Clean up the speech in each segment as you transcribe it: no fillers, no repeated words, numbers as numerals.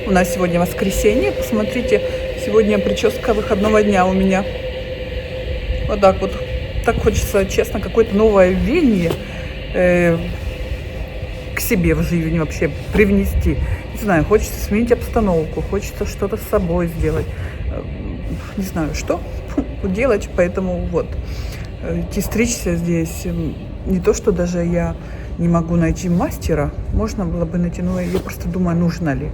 У нас сегодня воскресенье. Посмотрите, сегодня прическа выходного дня у меня. Вот так вот. Так хочется, честно, какое-то новое веяние к себе в жизни вообще привнести. Не знаю, хочется сменить обстановку, хочется что-то с собой сделать. Не знаю, что делать, поэтому вот. Идти стричься здесь не то, что даже я не могу найти мастера. Можно было бы найти, но я просто думаю, нужно ли.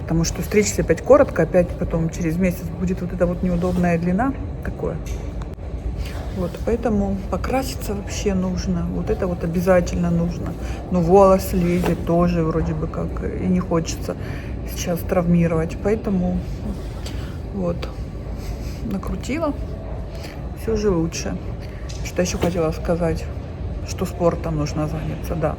Потому что стричься опять коротко, опять потом через месяц будет вот эта вот неудобная длина. Такое. Вот, поэтому покраситься вообще нужно. Вот это вот обязательно нужно. Но волос лезет тоже вроде бы как. И не хочется сейчас травмировать. Поэтому вот. Накрутила. Все же лучше. Что еще хотела сказать? Что спортом нужно заняться, да.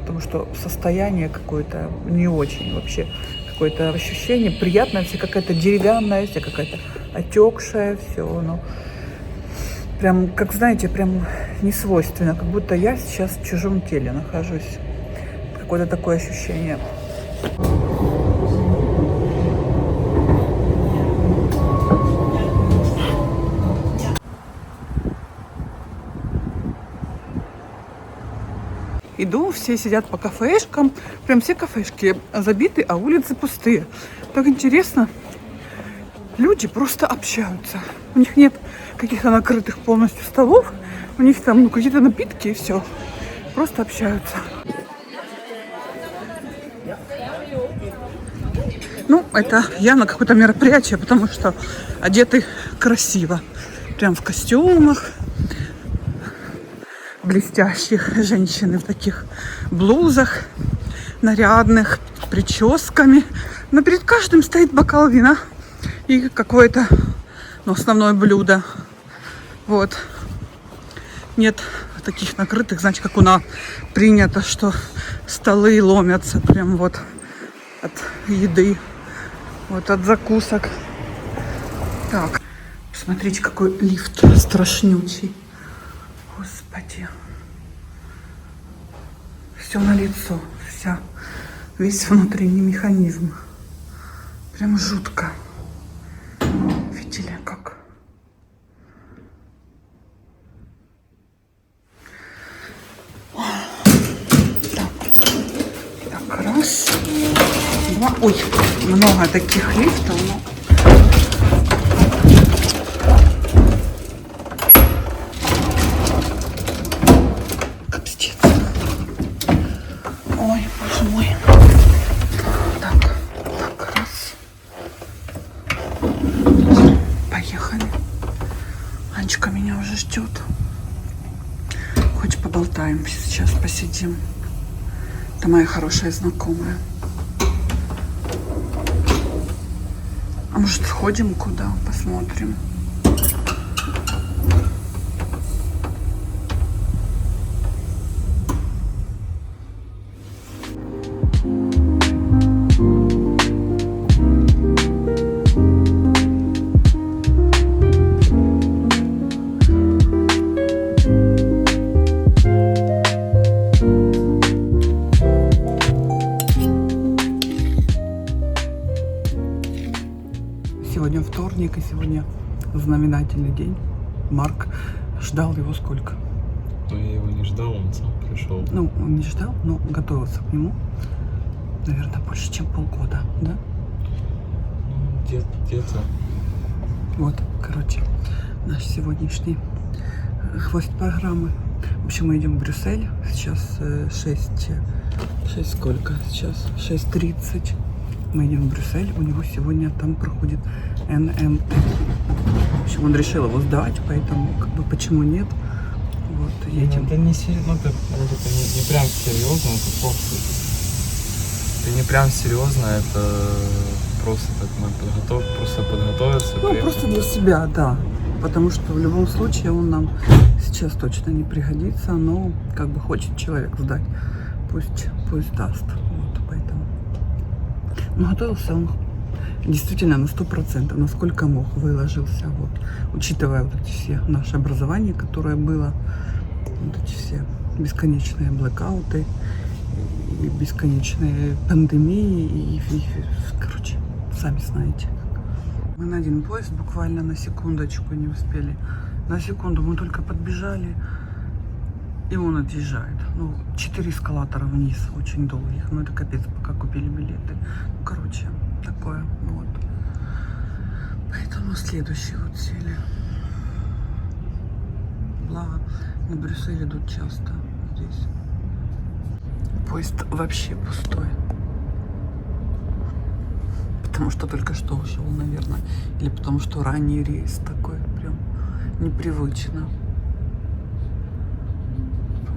Потому что состояние какое-то не очень вообще. Какое-то ощущение приятное, вся какая-то деревянная, вся какая-то отекшая, все, ну, прям, как знаете, прям не свойственно, как будто я сейчас в чужом теле нахожусь. Какое-то такое ощущение. Иду, все сидят по кафешкам, прям все кафешки забиты, а улицы пустые. Так интересно, люди просто общаются. У них нет каких-то накрытых полностью столов, у них там какие-то напитки и все. Просто общаются. Ну, это явно какое-то мероприятие, потому что одеты красиво. Прям в костюмах. Блестящих, женщины в таких блузах нарядных, прическами. Но перед каждым стоит бокал вина и какое-то, ну, основное блюдо. Вот. Нет таких накрытых, значит, как у нас принято, что столы ломятся прям вот от еды, вот от закусок. Так, посмотрите, какой лифт страшнючий. Господи. Все на лицо, весь внутренний механизм. Прям жутко. Видели, как? Так, раз, два. Ой, много таких лифтов. Но... Ой, боже мой. Так, раз. Поехали. Анечка меня уже ждет. Хоть поболтаем сейчас, посидим. Это моя хорошая знакомая. А может, сходим куда? Посмотрим. Сегодня вторник, и сегодня знаменательный день. Марк ждал его сколько? Ну, я его не ждал, он сам пришел. Ну, он не ждал, но готовился к нему. Наверное, больше, чем полгода, да? Ну, где-то. Вот, короче, наш сегодняшний хвост программы. В общем, мы идем в Брюссель. Сейчас 6 сколько? Сейчас 6:30. Мы идем в Брюссель. У него сегодня там проходит НМТ. В общем, он решил его сдать, поэтому, как бы, почему нет? Вот, едем. Это не серьезно, это не прям серьезно, это просто. Это не прям серьезно, это просто так мы просто подготовиться. Ну, просто для себя, да. Потому что в любом случае он нам сейчас точно не пригодится, но как бы хочет человек сдать. Пусть даст. Вот, поэтому. Но готовился он действительно на 100%, насколько мог, выложился. Вот, учитывая вот эти все наше образование, которое было, вот эти все бесконечные блэкауты и бесконечные пандемии, и короче, сами знаете. Мы на один поезд буквально на секундочку не успели. На секунду мы только подбежали, и он отъезжает. Ну, 4 эскалатора вниз, очень долгих. Ну, это капец, пока купили билеты. Ну, короче, такое, вот. Поэтому следующий вот сели. Благо, на Брюссель идут часто здесь. Поезд вообще пустой. Потому что только что ушел, наверное. Или потому что ранний рейс такой прям непривычно.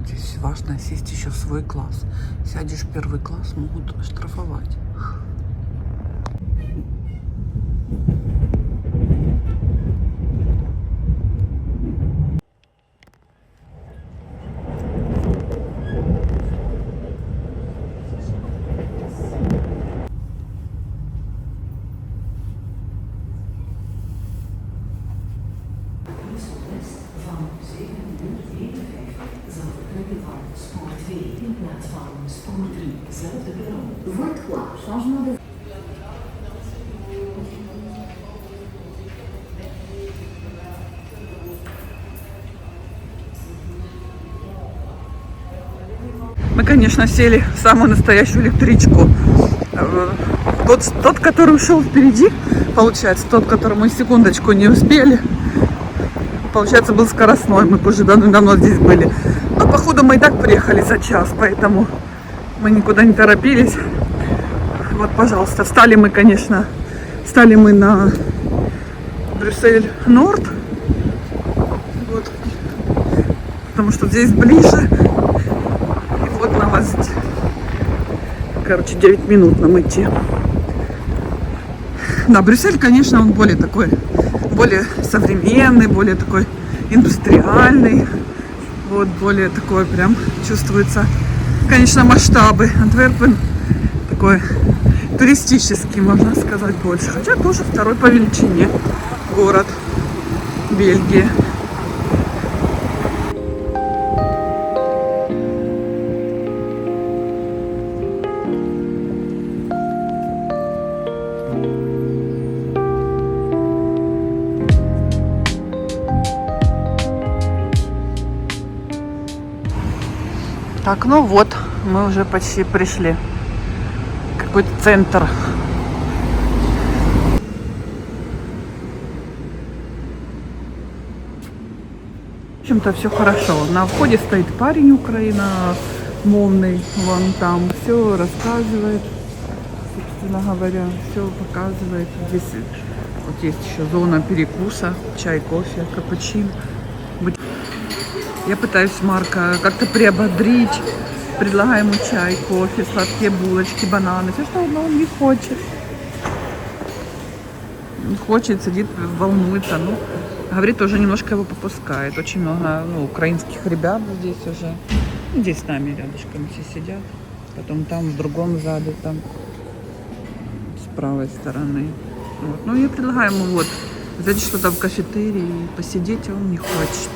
Здесь важно сесть еще в свой класс. Сядешь в первый класс, могут штрафовать. Мы, конечно, сели в самую настоящую электричку. Тот, который ушел впереди, получается, тот, который мы секундочку не успели, получается, был скоростной. Мы уже давно здесь были. Но, походу, мы и так приехали за час, поэтому мы никуда не торопились. Вот, пожалуйста, встали мы на Брюссель-Норд. Вот. Потому что здесь ближе. Вот на вас, короче, 9 минут нам идти. Да, Брюссель, конечно, он более современный, более такой индустриальный. Вот, более такой прям чувствуется, конечно, масштабы. Антверпен такой туристический, можно сказать, больше. Хотя тоже второй по величине город Бельгии. Так, ну вот, мы уже почти пришли. Какой-то центр. В общем-то, все хорошо. На входе стоит парень украиномовный, вон там, все рассказывает, собственно говоря, все показывает. Здесь вот есть еще зона перекуса, чай, кофе, капучино. Я пытаюсь Марка как-то приободрить, предлагаю ему чай, кофе, сладкие булочки, бананы, все что угодно, он не хочет. Не хочет, сидит, волнуется, ну, говорит, уже немножко его попускает. Очень много, украинских ребят здесь уже. Здесь с нами рядышком все сидят. Потом там, в другом зале, там, с правой стороны. Вот. Ну, я предлагаю ему вот взять что-то в кафетерии, посидеть, а он не хочет.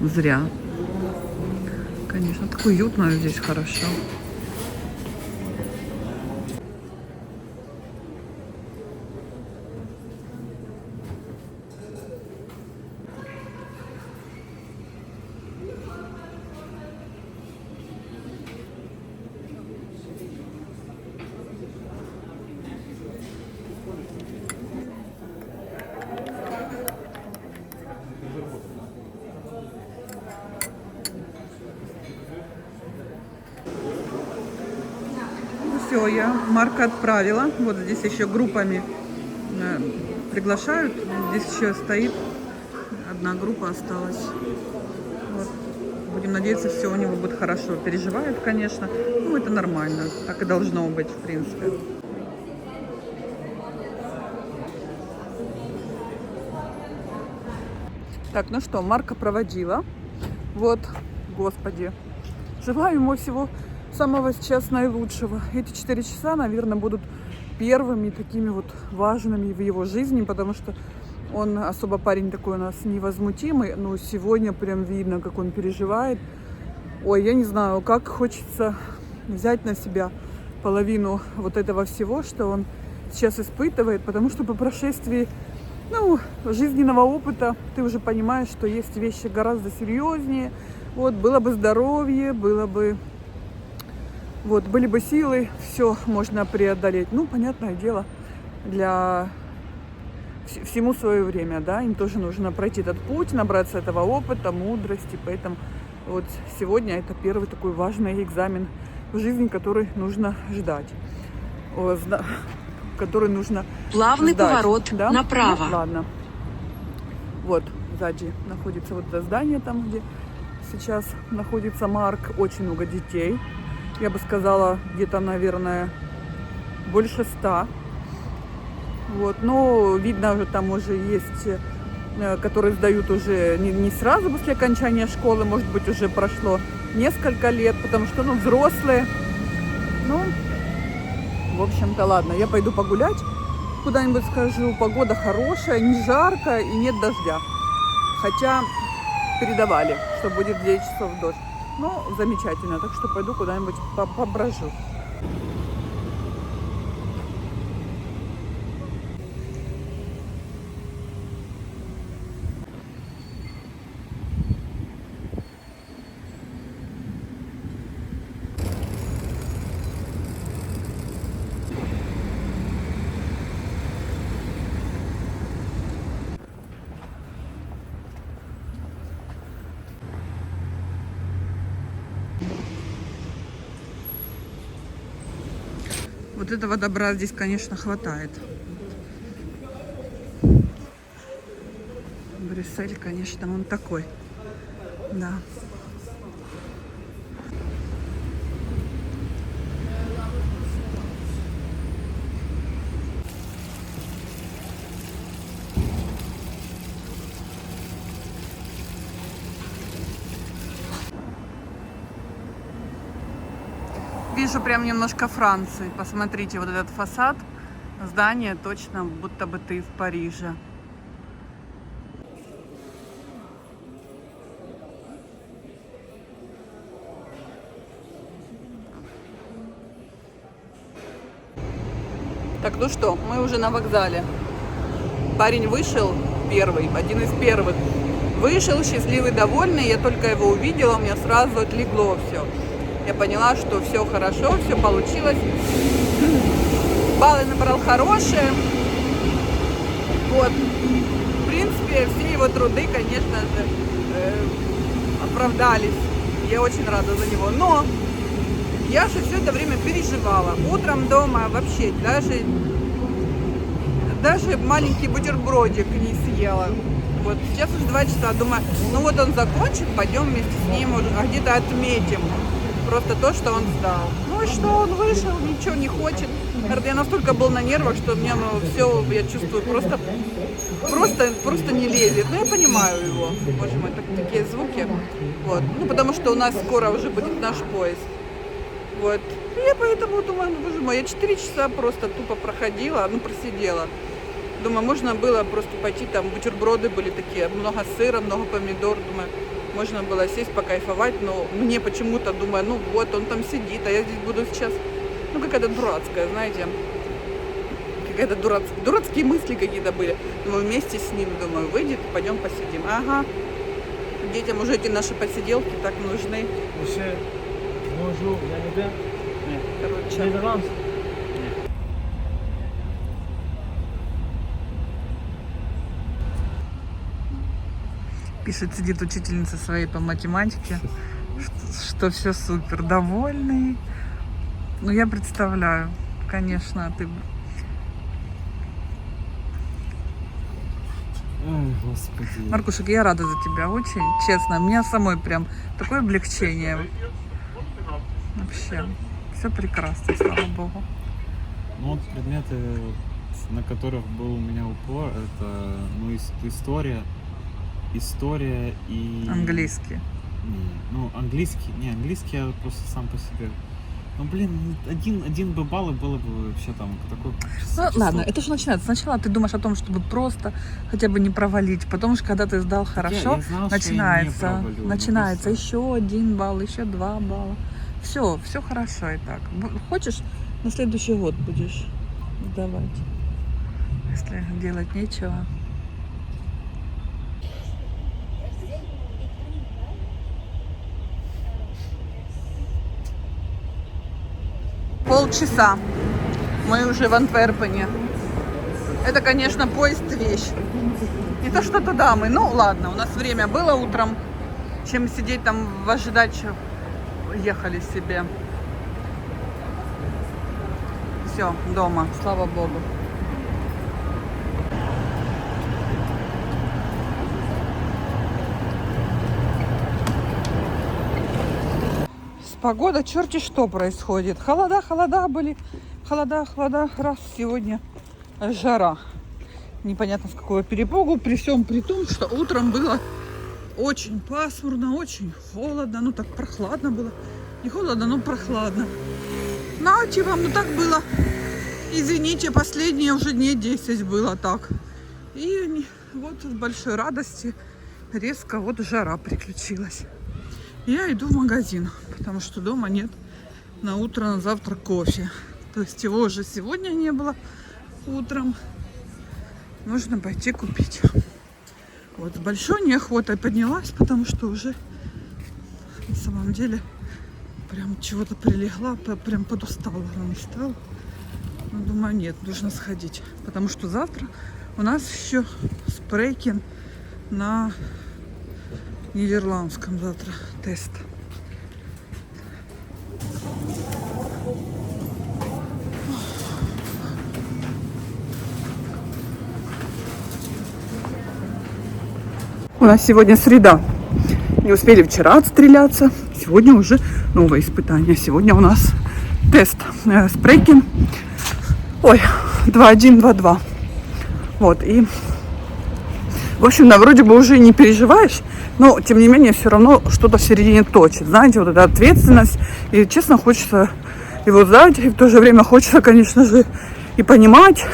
Зря. Конечно, так уютно здесь, хорошо. Все, я Марка отправила. Вот здесь еще группами приглашают. Здесь еще стоит одна группа осталась. Вот. Будем надеяться, все у него будет хорошо. Переживает, конечно. Ну, это нормально. Так и должно быть, в принципе. Так, ну что, Марка проводила. Вот, господи. Желаю ему всего самого сейчас наилучшего. Эти 4 часа, наверное, будут первыми такими вот важными в его жизни, потому что он особо парень такой у нас невозмутимый, но сегодня прям видно, как он переживает. Ой, я не знаю, как хочется взять на себя половину вот этого всего, что он сейчас испытывает, потому что по прошествии, жизненного опыта ты уже понимаешь, что есть вещи гораздо серьезнее. Вот, было бы здоровье, были бы силы, все можно преодолеть. Понятное дело, всему свое время, да, им тоже нужно пройти этот путь, набраться этого опыта, мудрости, поэтому вот сегодня это первый такой важный экзамен в жизни, который нужно ждать, который нужно Плавный ждать, поворот да? направо. Ладно. Вот сзади находится вот это здание, там, где сейчас находится Марк, очень много детей, я бы сказала, где-то, наверное, больше 100. Вот, но видно, уже там уже есть, которые сдают уже не сразу после окончания школы, может быть, уже прошло несколько лет, потому что, взрослые. В общем-то, ладно, я пойду погулять, куда-нибудь схожу, погода хорошая, не жарко и нет дождя. Хотя передавали, что будет в 9 часов дождь. Замечательно, так что пойду куда-нибудь поброжу. Вот этого добра здесь, конечно, хватает. Брюссель, конечно, он такой. Да. Вижу прям немножко Франции. Посмотрите, вот этот фасад здания точно будто бы ты в Париже. Так, что, мы уже на вокзале. Парень вышел первый, один из первых. Вышел счастливый, довольный. Я только его увидела, у меня сразу отлегло все. Я поняла, что все хорошо, все получилось. Баллы набрал хорошие. Вот. В принципе, все его труды, конечно же, оправдались. Я очень рада за него. Но я же все это время переживала. Утром дома вообще даже маленький бутербродик не съела. Вот сейчас уже 2 часа. Думаю, он закончит, пойдем вместе с ним где-то отметим. Просто то, что он сдал. И что, он вышел, ничего не хочет. Я настолько был на нервах, что мне все, я чувствую, просто не лезет. Я понимаю его. Боже мой, такие звуки. Вот. Потому что у нас скоро уже будет наш поезд. Вот. И я поэтому думаю, боже мой, я 4 часа просто тупо проходила, просидела. Думаю, можно было просто пойти, там бутерброды были такие, много сыра, много помидор, думаю. Можно было сесть, покайфовать, но мне почему-то, думаю, он там сидит, а я здесь буду сейчас, какая-то дурацкая, знаете, какая-то дурацкие мысли какие-то были. Думаю, вместе с ним, выйдет, пойдем посидим. Ага, детям уже эти наши посиделки так нужны. Короче. Пишет, сидит учительница своей по математике, что все супер, довольный. Я представляю, конечно, ты... Ой, Господи. Маркушек, я рада за тебя, очень, честно. У меня самой прям такое облегчение. Вообще, все прекрасно, слава богу. Предметы, на которых был у меня упор, это, история и... Английский. Английский я просто сам по себе. Один бы балл, и было бы вообще там такой... Ладно, это же начинается. Сначала ты думаешь о том, чтобы просто хотя бы не провалить. Потом же, когда ты сдал хорошо, я знал, начинается что я не провалю, еще 1 балл, еще 2 балла. Все хорошо и так. Хочешь, на следующий год будешь сдавать, если делать нечего. Полчаса. Мы уже в Антверпене. Это, конечно, поезд вещь. Не то что туда мы, ну ладно, у нас время было утром, чем сидеть там в ожидаче, ехали себе. Все, дома, слава богу. Погода, черти что происходит. Холода были. Холода. Раз сегодня жара. Непонятно с какого перепугу. При всем при том, что утром было очень пасмурно, очень холодно. Ну так прохладно было. Не холодно, но прохладно. Нате вам, ну так было. Извините, последние уже дней 10 было так. И вот с большой радости резко вот жара приключилась. Я иду в магазин, потому что дома нет на утро, на завтрак кофе. То есть его уже сегодня не было утром. Нужно пойти купить. Вот с большой неохотой поднялась, потому что уже на самом деле прям чего-то прилегла, прям подустала, не стала. Но думаю, нет, нужно сходить, потому что завтра у нас еще спрейкин на нидерландском завтра тест. У нас сегодня среда. Не успели вчера отстреляться. Сегодня уже новое испытание. Сегодня у нас тест спрейкин. Ой, 2-1, 2-2. Вот, и в общем, да, вроде бы уже не переживаешь, но, тем не менее, все равно что-то в середине точит. Знаете, вот эта ответственность. И, честно, хочется его сдать. И в то же время хочется, конечно же, и понимать,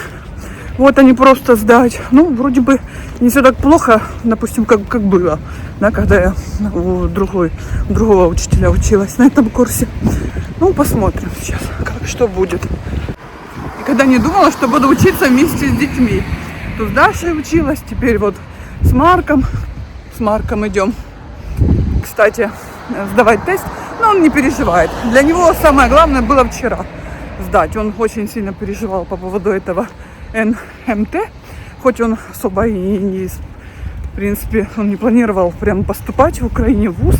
вот, а не просто сдать. Ну, вроде бы не все так плохо, допустим, как было, да, когда я у другого учителя училась на этом курсе. Ну, посмотрим сейчас, что будет. И когда не думала, что буду учиться вместе с детьми. Тут с Дашей училась, теперь вот с Марком идем, кстати, сдавать тест, но он не переживает. Для него самое главное было вчера сдать. Он очень сильно переживал по поводу этого НМТ, хоть он особо и не, в принципе, он не планировал прям поступать в Украине в вуз,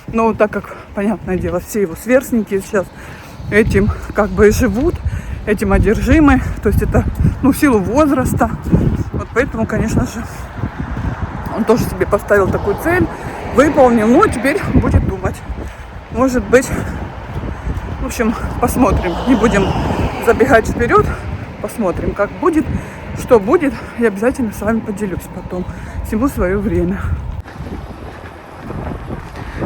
но так как, понятное дело, все его сверстники сейчас этим как бы живут, этим одержимы, то есть это, ну, в силу возраста. Вот поэтому, конечно же, он тоже себе поставил такую цель, выполнил, ну, теперь будет думать. Может быть, в общем, посмотрим, не будем забегать вперед, посмотрим, как будет, что будет, и обязательно с вами поделюсь потом. Всему свое время.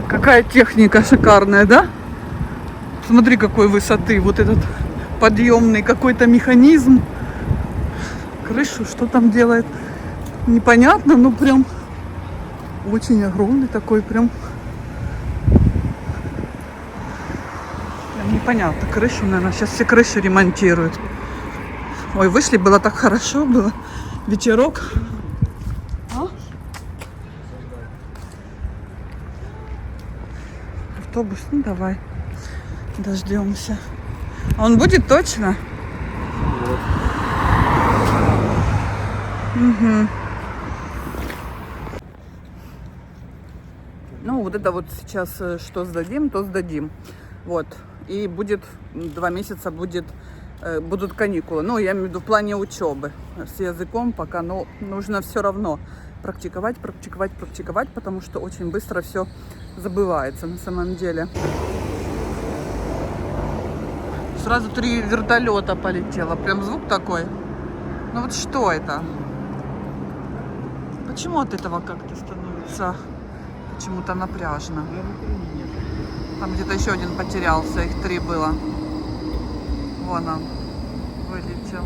Какая техника шикарная, да? Смотри, какой высоты, вот этот подъемный какой-то механизм. Крышу, что там делает, непонятно, но прям очень огромный такой, прям непонятно. Крышу, наверное, сейчас все крыши ремонтируют. Ой, вышли, было так хорошо, было ветерок. А? Автобус, ну давай, дождемся. А он будет точно? Угу. Ну, вот это вот сейчас что сдадим, то сдадим. Вот. И будет 2 месяца будут каникулы. Ну, я имею в виду в плане учебы. С языком пока, но нужно все равно практиковать, потому что очень быстро все забывается на самом деле. Сразу 3 вертолета полетело. Прям звук такой. Ну вот что это? Почему от этого как-то становится почему-то напряжно? Там где-то еще один потерялся, их 3 было. Вон он вылетел.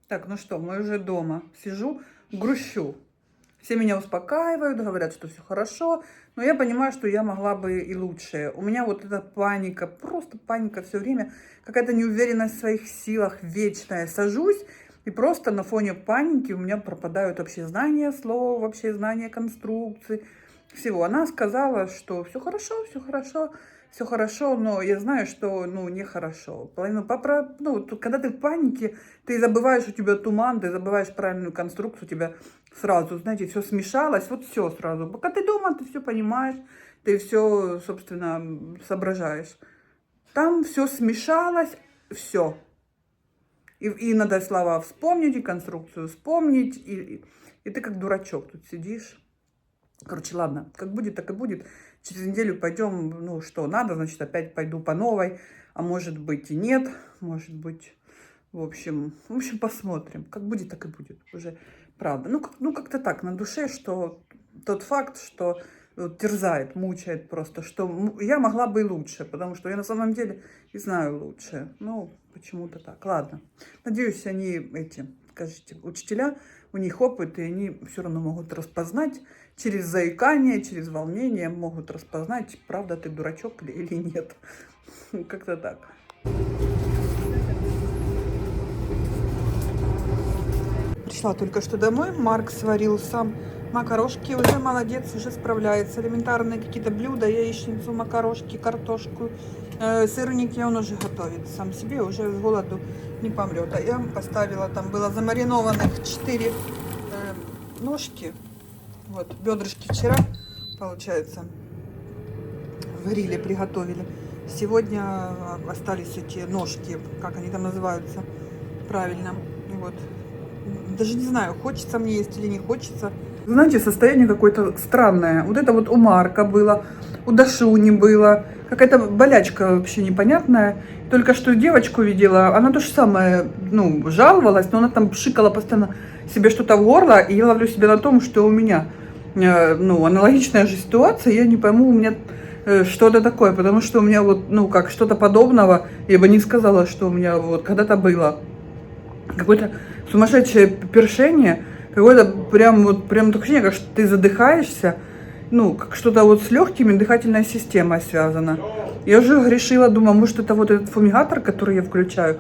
Так, ну что, мы уже дома. Сижу, грущу. Все меня успокаивают, говорят, что все хорошо, но я понимаю, что я могла бы и лучше. У меня вот эта паника, просто паника все время, какая-то неуверенность в своих силах вечная. Сажусь, и просто на фоне паники у меня пропадают вообще знания слов, вообще знания конструкций, всего. Она сказала, что все хорошо, все хорошо. Все хорошо, но я знаю, что, ну, нехорошо. Ну, когда ты в панике, ты забываешь, у тебя туман, ты забываешь правильную конструкцию, у тебя сразу, знаете, все смешалось, вот все сразу. Пока ты дома, ты все понимаешь, ты все, собственно, соображаешь. Там все смешалось, все. И надо слова вспомнить, и конструкцию вспомнить, и ты как дурачок тут сидишь. Короче, ладно, как будет, так и будет. Через неделю пойдем, ну, что надо, значит, опять пойду по новой. А может быть и нет, может быть, в общем, посмотрим. Как будет, так и будет. Уже правда. Ну как-то так на душе, что тот факт, что вот, терзает, мучает просто, что я могла бы и лучше, потому что я на самом деле и знаю лучше. Ну, почему-то так. Ладно. Надеюсь, они скажите, учителя, у них опыт, и они все равно могут распознать через заикание, через волнение, могут распознать, правда ты дурачок или нет. Как-то так. Пришла только что домой, Марк сварил сам макарошки, уже молодец, уже справляется. Элементарные какие-то блюда, яичницу, макарошки, картошку, сырники он уже готовит сам себе, уже с голоду не помрет. А я поставила, там было замаринованных 4 ножки, вот, бедрышки вчера, получается, варили, приготовили. Сегодня остались эти ножки, как они там называются правильно, вот. Даже не знаю, хочется мне есть или не хочется. Знаете, состояние какое-то странное. Вот это вот у Марка было, у Дашуни было. Какая-то болячка вообще непонятная. Только что девочку видела, она то же самое, ну, жаловалась, но она там пшикала постоянно себе что-то в горло. И я ловлю себя на том, что у меня, ну, аналогичная же ситуация. Я не пойму, у меня что-то такое, потому что у меня вот, ну, как что-то подобного, я бы не сказала, что у меня вот когда-то было. Какое-то сумасшедшее першение, какое-то прям такое ощущение, как что ты задыхаешься, ну, как что-то вот с легкими дыхательной системой связано. Я уже грешила, думаю, может это вот этот фумигатор, который я включаю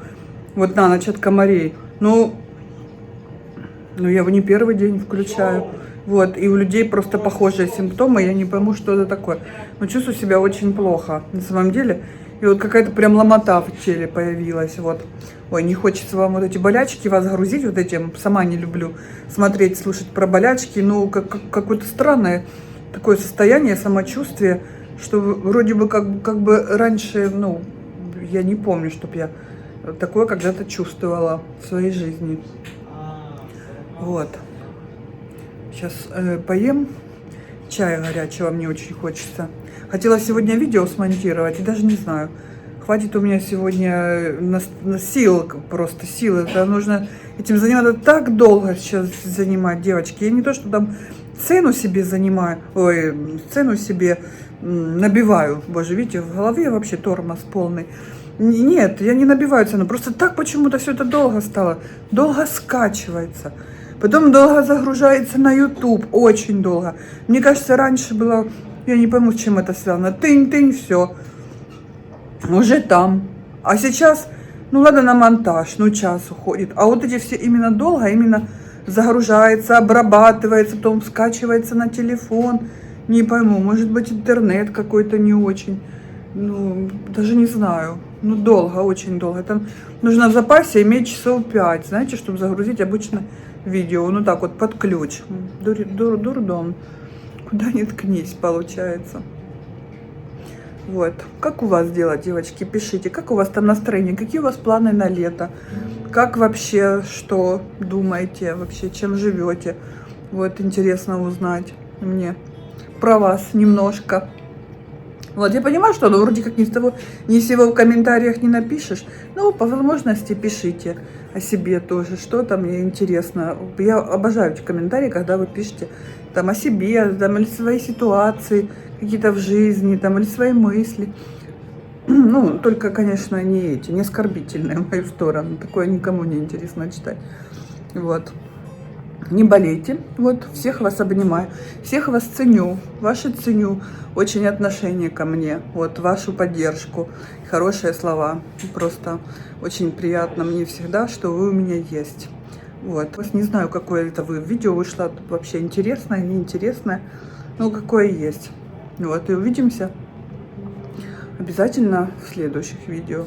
вот на ночь от комарей. Ну я его не первый день включаю. Вот, и у людей просто похожие симптомы, я не пойму, что это такое. Но чувствую себя очень плохо, на самом деле. И вот какая-то прям ломота в теле появилась, вот. Ой, не хочется вам вот эти болячки вас грузить вот этим. Сама не люблю смотреть, слушать про болячки. Ну, какое-то странное такое состояние, самочувствие, что вроде бы как бы раньше, ну, я не помню, чтобы я такое когда-то чувствовала в своей жизни. Вот. Сейчас поем. Чая горячего мне очень хочется. Хотела сегодня видео смонтировать, и даже не знаю. Хватит у меня сегодня на сил, просто сил. Это нужно этим заниматься так долго сейчас занимать, девочки. Я не то, что там цену себе занимаю, цену себе набиваю. Боже, видите, в голове вообще тормоз полный. Нет, я не набиваю цену. Просто так почему-то все это долго стало. Долго скачивается. Потом долго загружается на YouTube. Очень долго. Мне кажется, раньше было... Я не пойму, с чем это связано. Тынь-тынь, все. Уже там. А сейчас, ну ладно, на монтаж, ну час уходит. А вот эти все именно долго, именно загружается, обрабатывается, потом скачивается на телефон. Не пойму, может быть интернет какой-то не очень. Ну, даже не знаю. Ну, долго, очень долго. Это нужно в запасе иметь часов 5, знаете, чтобы загрузить обычно видео. Ну так вот, под ключ. Дурдом. Куда ни ткнись, получается. Вот. Как у вас дела, девочки? Пишите, как у вас там настроение, какие у вас планы на лето? Как вообще, что думаете, вообще, чем живете? Вот, интересно узнать мне про вас немножко. Вот, я понимаю, что вроде как ни всего в комментариях не напишешь, но по возможности пишите о себе тоже, что там мне интересно. Я обожаю эти комментарии, когда вы пишете там о себе, там, или свои ситуации какие-то в жизни, там, или свои мысли. Ну, только, конечно, не оскорбительные в мою сторону. Такое никому не интересно читать. Вот. Не болейте. Вот, всех вас обнимаю. Всех вас ценю. Ваши ценю. Очень отношение ко мне. Вот, вашу поддержку. Хорошие слова. Просто очень приятно мне всегда, что вы у меня есть. Вот. Не знаю, какое это видео вышло. Вообще интересное, неинтересное. Но какое есть. Вот. И увидимся обязательно в следующих видео.